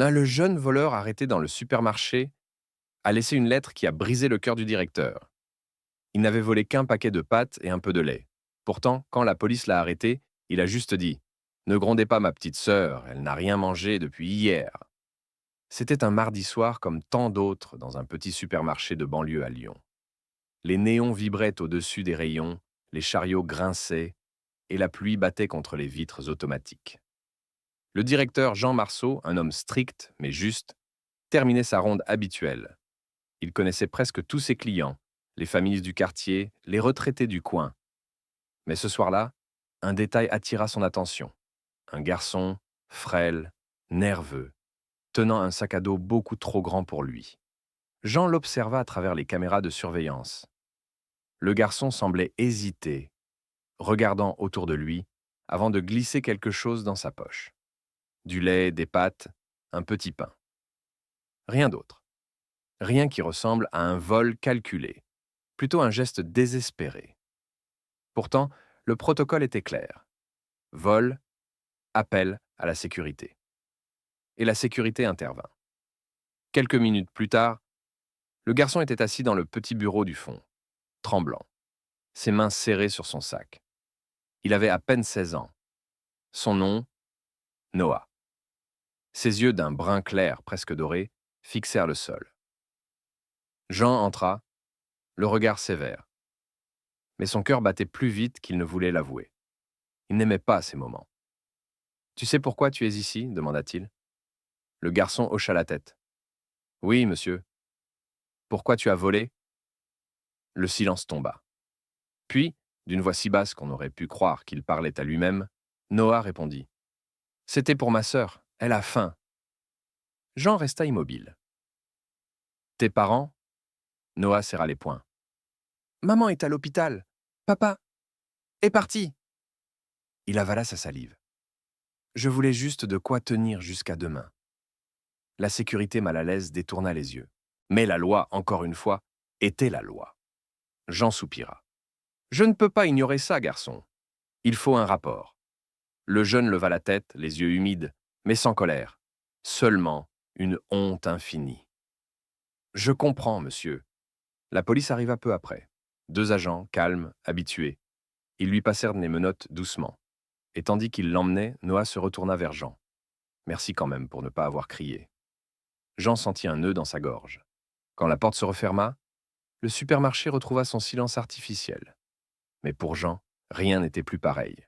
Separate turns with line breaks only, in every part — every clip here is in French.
Le jeune voleur arrêté dans le supermarché a laissé une lettre qui a brisé le cœur du directeur. Il n'avait volé qu'un paquet de pâtes et un peu de lait. Pourtant, quand la police l'a arrêté, il a juste dit: «Ne grondez pas ma petite sœur, elle n'a rien mangé depuis hier.» C'était un mardi soir comme tant d'autres dans un petit supermarché de banlieue à Lyon. Les néons vibraient au-dessus des rayons, les chariots grinçaient et la pluie battait contre les vitres automatiques. Le directeur Jean Marceau, un homme strict mais juste, terminait sa ronde habituelle. Il connaissait presque tous ses clients, les familles du quartier, les retraités du coin. Mais ce soir-là, un détail attira son attention. Un garçon, frêle, nerveux, tenant un sac à dos beaucoup trop grand pour lui. Jean l'observa à travers les caméras de surveillance. Le garçon semblait hésiter, regardant autour de lui, avant de glisser quelque chose dans sa poche. Du lait, des pâtes, un petit pain. Rien d'autre. Rien qui ressemble à un vol calculé. Plutôt un geste désespéré. Pourtant, le protocole était clair. Vol, appel à la sécurité. Et la sécurité intervint. Quelques minutes plus tard, le garçon était assis dans le petit bureau du fond, tremblant, ses mains serrées sur son sac. Il avait à peine 16 ans. Son nom, Noah. Ses yeux d'un brun clair presque doré fixèrent le sol. Jean entra, le regard sévère. Mais son cœur battait plus vite qu'il ne voulait l'avouer. Il n'aimait pas ces moments. «Tu sais pourquoi tu es ici?» demanda-t-il. Le garçon hocha la tête. «Oui, monsieur.» «Pourquoi tu as volé?» Le silence tomba. Puis, d'une voix si basse qu'on aurait pu croire qu'il parlait à lui-même, Noah répondit: «C'était pour ma sœur, elle a faim.» Jean resta immobile. «Tes parents?» Noah serra les poings. «Maman est à l'hôpital. Papa est parti.» Il avala sa salive. «Je voulais juste de quoi tenir jusqu'à demain.» La sécurité mal à l'aise détourna les yeux. Mais la loi, encore une fois, était la loi. Jean soupira. «Je ne peux pas ignorer ça, garçon. Il faut un rapport.» Le jeune leva la tête, les yeux humides, mais sans colère. Seulement une honte infinie. «Je comprends, monsieur.» La police arriva peu après. 2 agents, calmes, habitués. Ils lui passèrent les menottes doucement. Et tandis qu'ils l'emmenaient, Noah se retourna vers Jean. «Merci quand même pour ne pas avoir crié.» Jean sentit un nœud dans sa gorge. Quand la porte se referma, le supermarché retrouva son silence artificiel. Mais pour Jean, rien n'était plus pareil.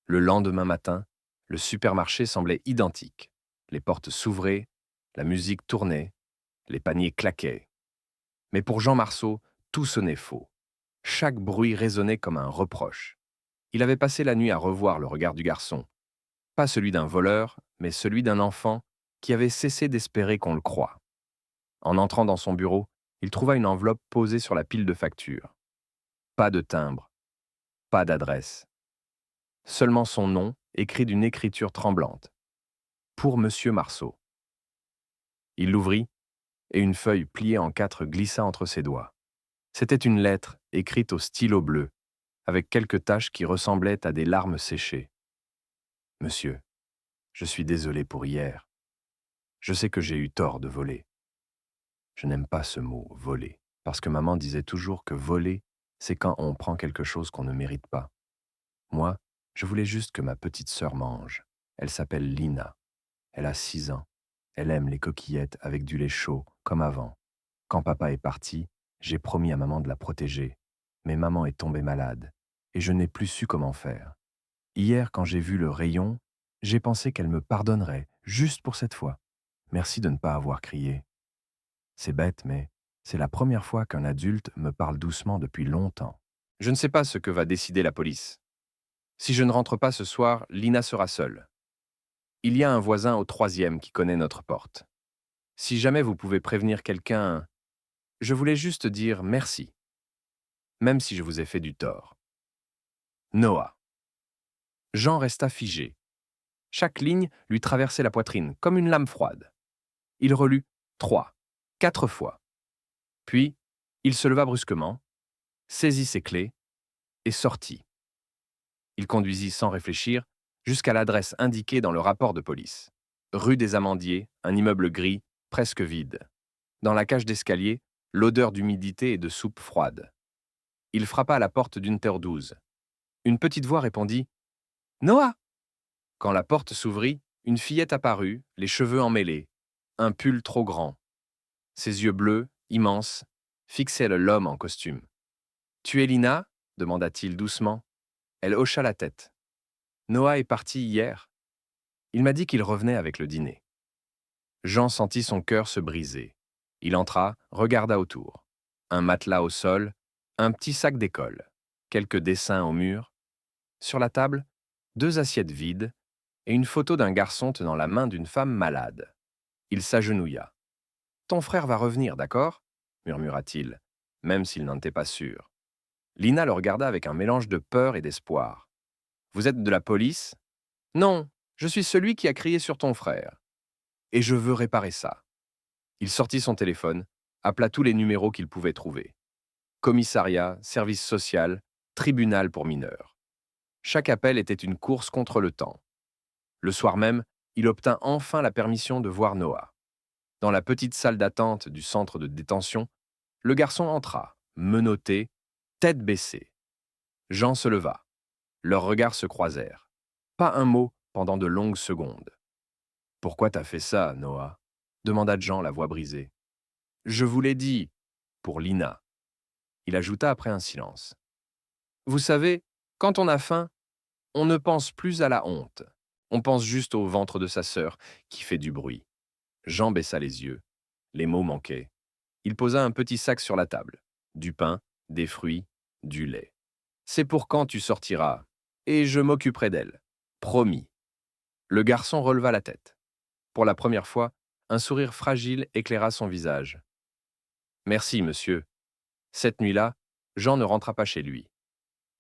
Le lendemain matin, le supermarché semblait identique. Les portes s'ouvraient, la musique tournait, les paniers claquaient. Mais pour Jean Marceau, tout sonnait faux. Chaque bruit résonnait comme un reproche. Il avait passé la nuit à revoir le regard du garçon. Pas celui d'un voleur, mais celui d'un enfant qui avait cessé d'espérer qu'on le croie. En entrant dans son bureau, il trouva une enveloppe posée sur la pile de factures. Pas de timbre, pas d'adresse. Seulement son nom, écrit d'une écriture tremblante. Pour Monsieur Marceau. Il l'ouvrit, et une feuille pliée en 4 glissa entre ses doigts. C'était une lettre écrite au stylo bleu, avec quelques taches qui ressemblaient à des larmes séchées. Monsieur, je suis désolé pour hier. Je sais que j'ai eu tort de voler. Je n'aime pas ce mot, voler, parce que maman disait toujours que voler, c'est quand on prend quelque chose qu'on ne mérite pas. Moi, je voulais juste que ma petite sœur mange. Elle s'appelle Lina. Elle a 6 ans. Elle aime les coquillettes avec du lait chaud, comme avant. Quand papa est parti, j'ai promis à maman de la protéger. Mais maman est tombée malade, et je n'ai plus su comment faire. Hier, quand j'ai vu le rayon, j'ai pensé qu'elle me pardonnerait, juste pour cette fois. Merci de ne pas avoir crié. C'est bête, mais c'est la première fois qu'un adulte me parle doucement depuis longtemps. Je ne sais pas ce que va décider la police. Si je ne rentre pas ce soir, Lina sera seule. Il y a un voisin au 3e qui connaît notre porte. Si jamais vous pouvez prévenir quelqu'un, je voulais juste dire merci, même si je vous ai fait du tort. Noah. Jean resta figé. Chaque ligne lui traversait la poitrine, comme une lame froide. Il relut 3, 4 fois. Puis, il se leva brusquement, saisit ses clés et sortit. Il conduisit sans réfléchir jusqu'à l'adresse indiquée dans le rapport de police. Rue des Amandiers, un immeuble gris, presque vide. Dans la cage d'escalier, l'odeur d'humidité et de soupe froide. Il frappa à la porte d'une terre douze. Une petite voix répondit « Noah !» Quand la porte s'ouvrit, une fillette apparut, les cheveux emmêlés, un pull trop grand. Ses yeux bleus, immenses, fixaient l'homme en costume. « Tu es Lina ?» demanda-t-il doucement. Elle hocha la tête. « Noah est parti hier. Il m'a dit qu'il revenait avec le dîner. » Jean sentit son cœur se briser. Il entra, regarda autour. Un matelas au sol, un petit sac d'école, quelques dessins au mur. Sur la table, 2 assiettes vides et une photo d'un garçon tenant la main d'une femme malade. Il s'agenouilla. « Ton frère va revenir, d'accord ?» murmura-t-il, même s'il n'en était pas sûr. Lina le regarda avec un mélange de peur et d'espoir. « Vous êtes de la police ?»« Non, je suis celui qui a crié sur ton frère. Et je veux réparer ça. » Il sortit son téléphone, appela tous les numéros qu'il pouvait trouver. Commissariat, service social, tribunal pour mineurs. Chaque appel était une course contre le temps. Le soir même, il obtint enfin la permission de voir Noah. Dans la petite salle d'attente du centre de détention, le garçon entra, menotté, tête baissée. Jean se leva. Leurs regards se croisèrent. Pas un mot pendant de longues secondes. « Pourquoi t'as fait ça, Noah ?» demanda Jean, la voix brisée. « Je vous l'ai dit, pour Lina. » Il ajouta après un silence. « Vous savez, quand on a faim, on ne pense plus à la honte. On pense juste au ventre de sa sœur, qui fait du bruit. » Jean baissa les yeux. Les mots manquaient. Il posa un petit sac sur la table. Du pain, des fruits, du lait. « C'est pour quand tu sortiras, et je m'occuperai d'elle. Promis. » Le garçon releva la tête. Pour la première fois, un sourire fragile éclaira son visage. « Merci, monsieur. » Cette nuit-là, Jean ne rentra pas chez lui.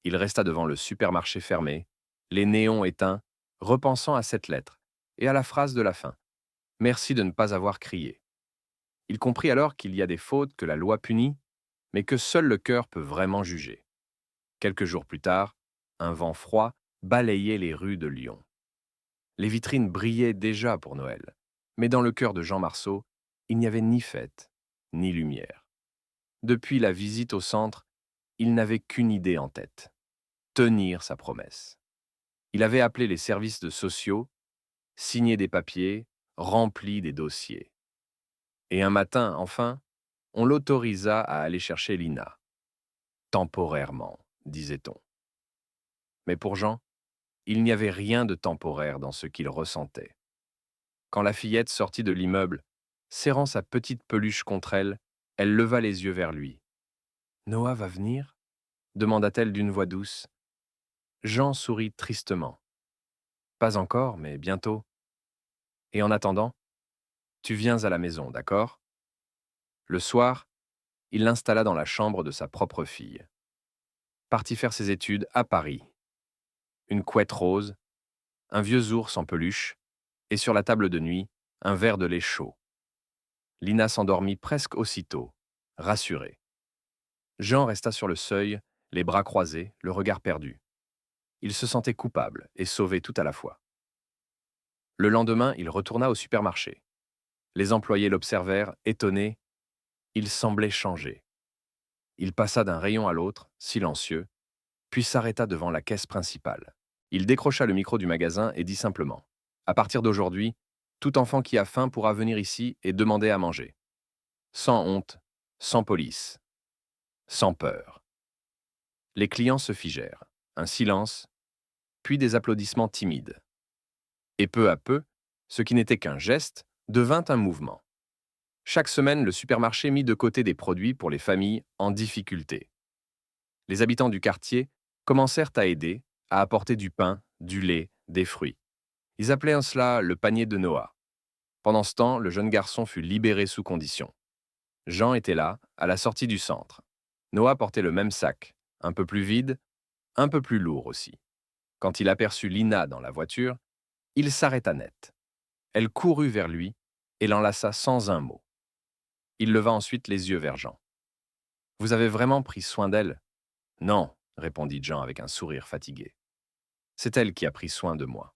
Il resta devant le supermarché fermé, les néons éteints, repensant à cette lettre et à la phrase de la fin. « Merci de ne pas avoir crié. » Il comprit alors qu'il y a des fautes que la loi punit, mais que seul le cœur peut vraiment juger. Quelques jours plus tard, un vent froid balayait les rues de Lyon. Les vitrines brillaient déjà pour Noël, mais dans le cœur de Jean Marceau, il n'y avait ni fête, ni lumière. Depuis la visite au centre, il n'avait qu'une idée en tête: tenir sa promesse. Il avait appelé les services de sociaux, signé des papiers, rempli des dossiers. Et un matin, enfin, on l'autorisa à aller chercher Lina. Temporairement, disait-on. Mais pour Jean, il n'y avait rien de temporaire dans ce qu'il ressentait. Quand la fillette sortit de l'immeuble, serrant sa petite peluche contre elle, elle leva les yeux vers lui. « Noah va venir ?» demanda-t-elle d'une voix douce. Jean sourit tristement. « Pas encore, mais bientôt. Et en attendant, tu viens à la maison, d'accord ?» Le soir, il l'installa dans la chambre de sa propre fille. Parti faire ses études à Paris. Une couette rose, un vieux ours en peluche, et sur la table de nuit, un verre de lait chaud. Lina s'endormit presque aussitôt, rassurée. Jean resta sur le seuil, les bras croisés, le regard perdu. Il se sentait coupable et sauvé tout à la fois. Le lendemain, il retourna au supermarché. Les employés l'observèrent, étonnés. Il semblait changer. Il passa d'un rayon à l'autre, silencieux, puis s'arrêta devant la caisse principale. Il décrocha le micro du magasin et dit simplement: « À partir d'aujourd'hui, tout enfant qui a faim pourra venir ici et demander à manger. Sans honte, sans police, sans peur. » Les clients se figèrent. Un silence, puis des applaudissements timides. Et peu à peu, ce qui n'était qu'un geste devint un mouvement. Chaque semaine, le supermarché mit de côté des produits pour les familles en difficulté. Les habitants du quartier commencèrent à aider, à apporter du pain, du lait, des fruits. Ils appelaient cela le panier de Noah. Pendant ce temps, le jeune garçon fut libéré sous condition. Jean était là, à la sortie du centre. Noah portait le même sac, un peu plus vide, un peu plus lourd aussi. Quand il aperçut Lina dans la voiture, il s'arrêta net. Elle courut vers lui et l'enlaça sans un mot. Il leva ensuite les yeux vers Jean. « Vous avez vraiment pris soin d'elle ?»« Non, » répondit Jean avec un sourire fatigué. « C'est elle qui a pris soin de moi. »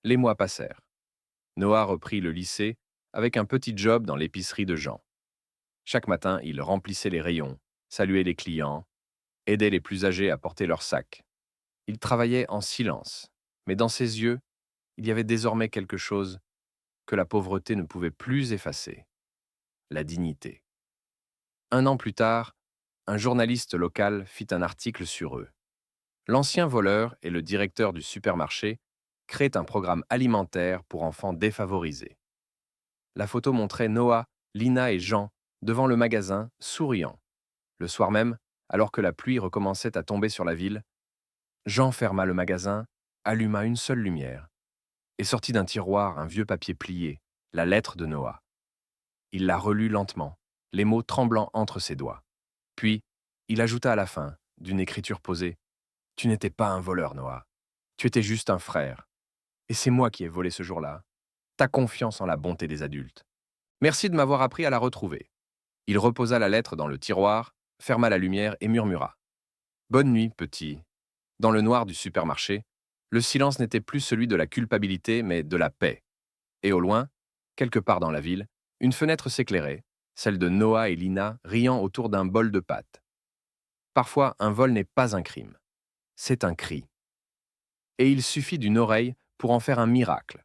Les mois passèrent. Noah reprit le lycée avec un petit job dans l'épicerie de Jean. Chaque matin, il remplissait les rayons, saluait les clients, aidait les plus âgés à porter leurs sacs. Il travaillait en silence, mais dans ses yeux, il y avait désormais quelque chose que la pauvreté ne pouvait plus effacer, la dignité. Un an plus tard, un journaliste local fit un article sur eux. L'ancien voleur et le directeur du supermarché créent un programme alimentaire pour enfants défavorisés. La photo montrait Noah, Lina et Jean devant le magasin, souriants. Le soir même, alors que la pluie recommençait à tomber sur la ville, Jean ferma le magasin, alluma une seule lumière et sortit d'un tiroir un vieux papier plié, la lettre de Noah. Il la relut lentement, les mots tremblant entre ses doigts. Puis, il ajouta à la fin, d'une écriture posée, « Tu n'étais pas un voleur, Noah. Tu étais juste un frère. Et c'est moi qui ai volé ce jour-là. Ta confiance en la bonté des adultes. Merci de m'avoir appris à la retrouver. » Il reposa la lettre dans le tiroir, ferma la lumière et murmura. Bonne nuit, petit. Dans le noir du supermarché, le silence n'était plus celui de la culpabilité, mais de la paix. Et au loin, quelque part dans la ville, une fenêtre s'éclairait, celle de Noah et Lina riant autour d'un bol de pâtes. Parfois, un vol n'est pas un crime. C'est un cri. Et il suffit d'une oreille pour en faire un miracle.